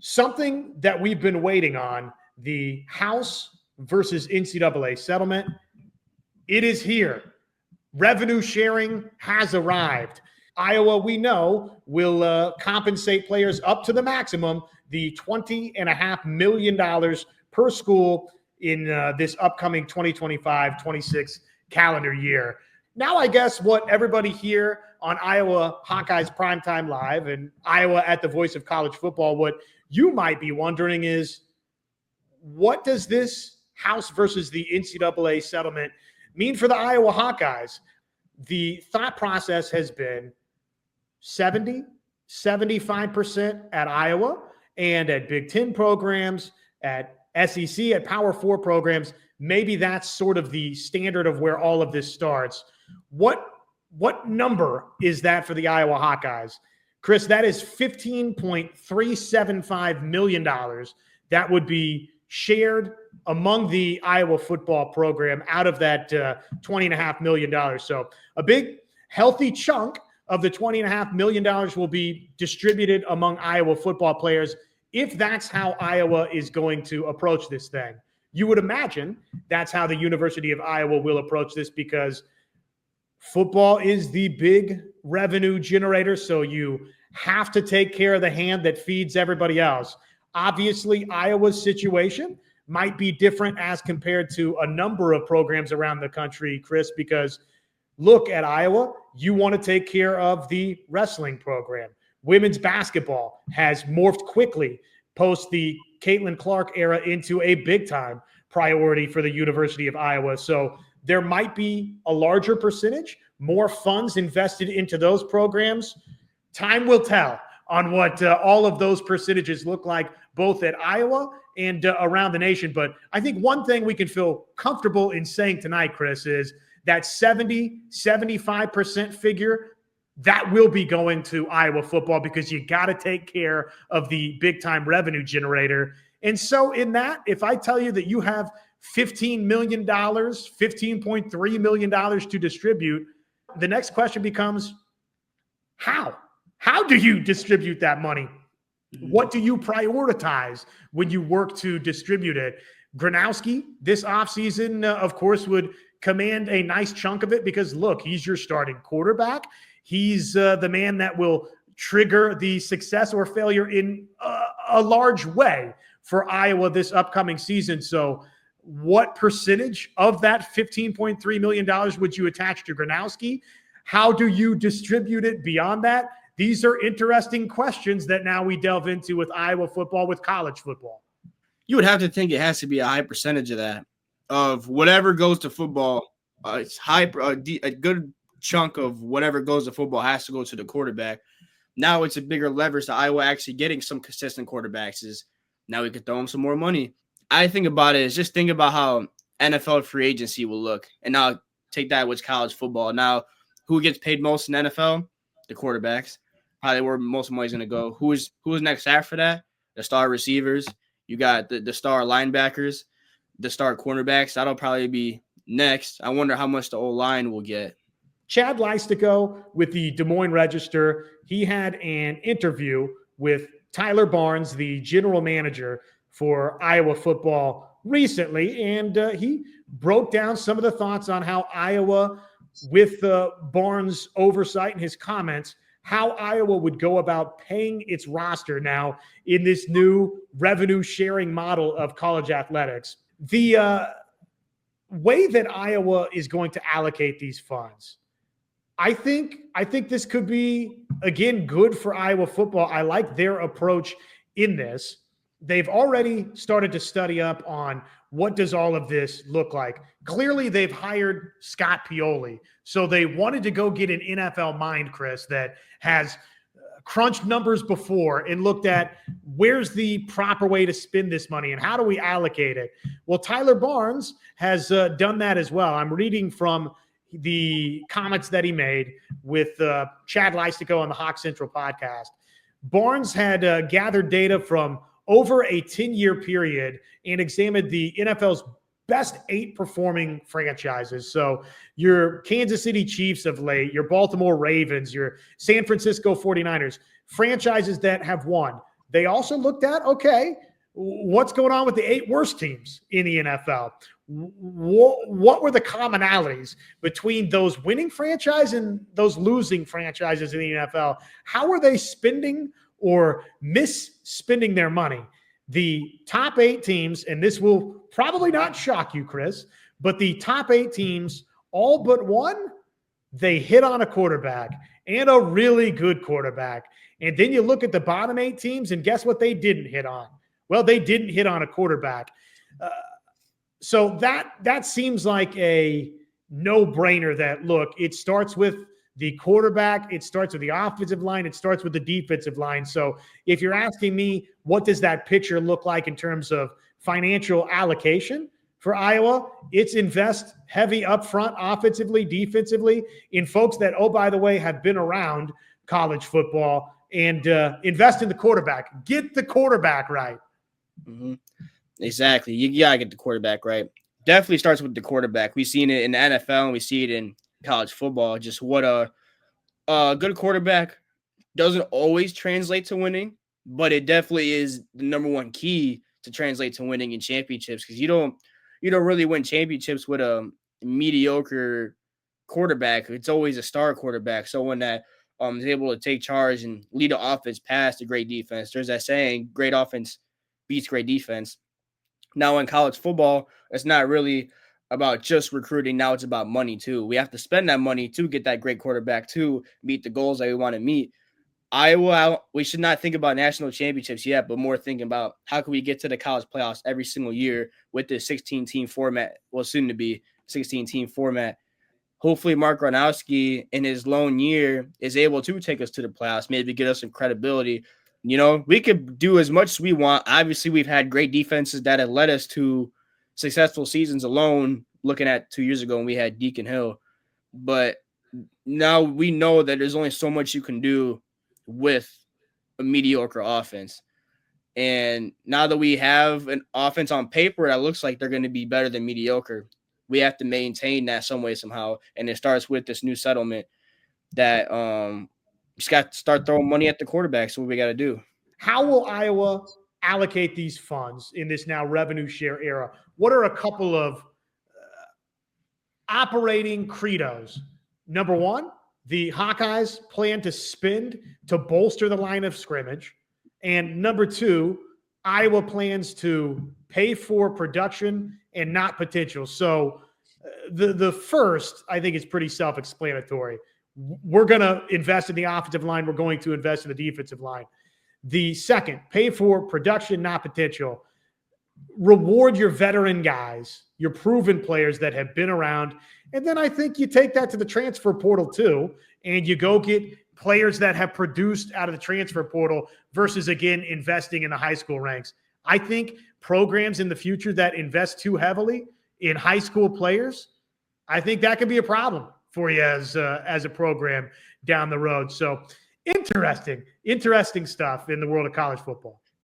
Something that we've been waiting on, the House versus NCAA settlement, it is here. Revenue sharing has arrived. Iowa, we know, will compensate players up to the maximum, the $20.5 million per school in this upcoming 2025-26 calendar year. Now, I guess what everybody here on Iowa Hawkeyes Primetime Live and Iowa at the Voice of College Football, what you might be wondering is, what does this House versus the NCAA settlement mean for the Iowa Hawkeyes? The thought process has been 75% at Iowa and at Big Ten programs, at SEC, at Power 4 programs. Maybe that's sort of the standard of where all of this starts. What number is that for the Iowa Hawkeyes? Chris, that is $15.375 million that would be shared among the Iowa football program out of that $20.5 million. So a big, healthy chunk of the $20.5 million will be distributed among Iowa football players if that's how Iowa is going to approach this thing. You would imagine that's how the University of Iowa will approach this, because football is the big revenue generator, so you have to take care of the hand that feeds everybody else. Obviously, Iowa's situation might be different as compared to a number of programs around the country, Chris, because look at Iowa, you want to take care of the wrestling program. Women's basketball has morphed quickly post the Caitlin Clark era into a big-time priority for the University of Iowa. So there might be a larger percentage, more funds invested into those programs. Time will tell on what all of those percentages look like, both at Iowa and around the nation. But I think one thing we can feel comfortable in saying tonight, Chris, is that 75% figure, that will be going to Iowa football, because you got to take care of the big-time revenue generator. And so in that, if I tell you that you have $15 million, $15.3 million to distribute, the next question becomes, how? How do you distribute that money? What do you prioritize when you work to distribute it? Gronowski this offseason, of course, would command a nice chunk of it because, look, he's your starting quarterback. He's the man that will trigger the success or failure in a large way for Iowa this upcoming season. So what percentage of that $15.3 million would you attach to Gronowski? How do you distribute it beyond that? These are interesting questions that now we delve into with Iowa football, with college football. You would have to think it has to be a high percentage of that, of whatever goes to football. It's high, a good chunk of whatever goes to football has to go to the quarterback. Now it's a bigger leverage to Iowa actually getting some consistent quarterbacks. Is now we could throw them some more money. I think about it is just think about how NFL free agency will look, and now take that with college football. Now, who gets paid most in NFL? The quarterbacks. Probably where most money is going to go. Who's next after that? The star receivers. You got the star linebackers, the star cornerbacks. That'll probably be next. I wonder how much the O-line will get. Chad Leistico with the Des Moines Register, he had an interview with Tyler Barnes, the general manager for Iowa football recently, and he broke down some of the thoughts on how Iowa, with Barnes' oversight and his comments, how Iowa would go about paying its roster now in this new revenue-sharing model of college athletics. The way that Iowa is going to allocate these funds, I think this could be, again, good for Iowa football. I like their approach in this. They've already started to study up on what does all of this look like. Clearly, they've hired Scott Pioli. So they wanted to go get an NFL mind, Chris, that has crunched numbers before and looked at where's the proper way to spend this money and how do we allocate it. Well, Tyler Barnes has done that as well. I'm reading from the comments that he made with Chad Leistico on the Hawk Central podcast. Barnes had gathered data from over a 10-year period and examined the NFL's best 8 performing franchises. So your Kansas City Chiefs of late, your Baltimore Ravens, your San Francisco 49ers, franchises that have won they also looked at, okay, what's going on with the 8 worst teams in the NFL? What were the commonalities between those winning franchises and those losing franchises in the NFL? How are they spending or misspending their money? The top 8 teams, and this will probably not shock you, Chris, but the top 8 teams, all but one, they hit on a quarterback, and a really good quarterback. And then you look at the bottom 8 teams, and guess what they didn't hit on? Well, they didn't hit on a quarterback. So that seems like a no-brainer that, look, it starts with the quarterback, it starts with the offensive line, it starts with the defensive line. So if you're asking me, what does that picture look like in terms of financial allocation for Iowa? It's invest heavy upfront, offensively, defensively, in folks that, oh, by the way, have been around college football, and invest in the quarterback. Get the quarterback right. Mm-hmm. Exactly. You got to get the quarterback right. Definitely starts with the quarterback. We've seen it in the NFL and we see it in college football. Just what a good quarterback doesn't always translate to winning, but it definitely is the number one key to translate to winning in championships, because you don't really win championships with a mediocre quarterback. It's always a star quarterback, someone that is able to take charge and lead the offense past a great defense. There's that saying, great offense beats great defense. Now in college football, it's not really about just recruiting. Now it's about money too. We have to spend that money to get that great quarterback to meet the goals that we want to meet. Iowa, we should not think about national championships yet, but more thinking about how can we get to the college playoffs every single year with this 16-team format, well, soon to be 16-team format. Hopefully Mark Gronowski in his lone year is able to take us to the playoffs, maybe get us some credibility. You know, we could do as much as we want. Obviously, we've had great defenses that have led us to successful seasons alone, looking at 2 years ago when we had Deacon Hill. But now we know that there's only so much you can do with a mediocre offense. And now that we have an offense on paper that looks like they're going to be better than mediocre, we have to maintain that some way, somehow. And it starts with this new settlement that just got to start throwing money at the quarterback. So what we got to do. How will Iowa allocate these funds in this now revenue share era? What are a couple of operating credos? Number one, the Hawkeyes plan to spend to bolster the line of scrimmage. And number two, Iowa plans to pay for production and not potential. So the first, I think, is pretty self-explanatory. We're going to invest in the offensive line. We're going to invest in the defensive line. The second, pay for production, not potential. Reward your veteran guys, your proven players that have been around. And then I think you take that to the transfer portal too, and you go get players that have produced out of the transfer portal versus, again, investing in the high school ranks. I think programs in the future that invest too heavily in high school players, I think that could be a problem for you as a program down the road. So interesting stuff in the world of college football.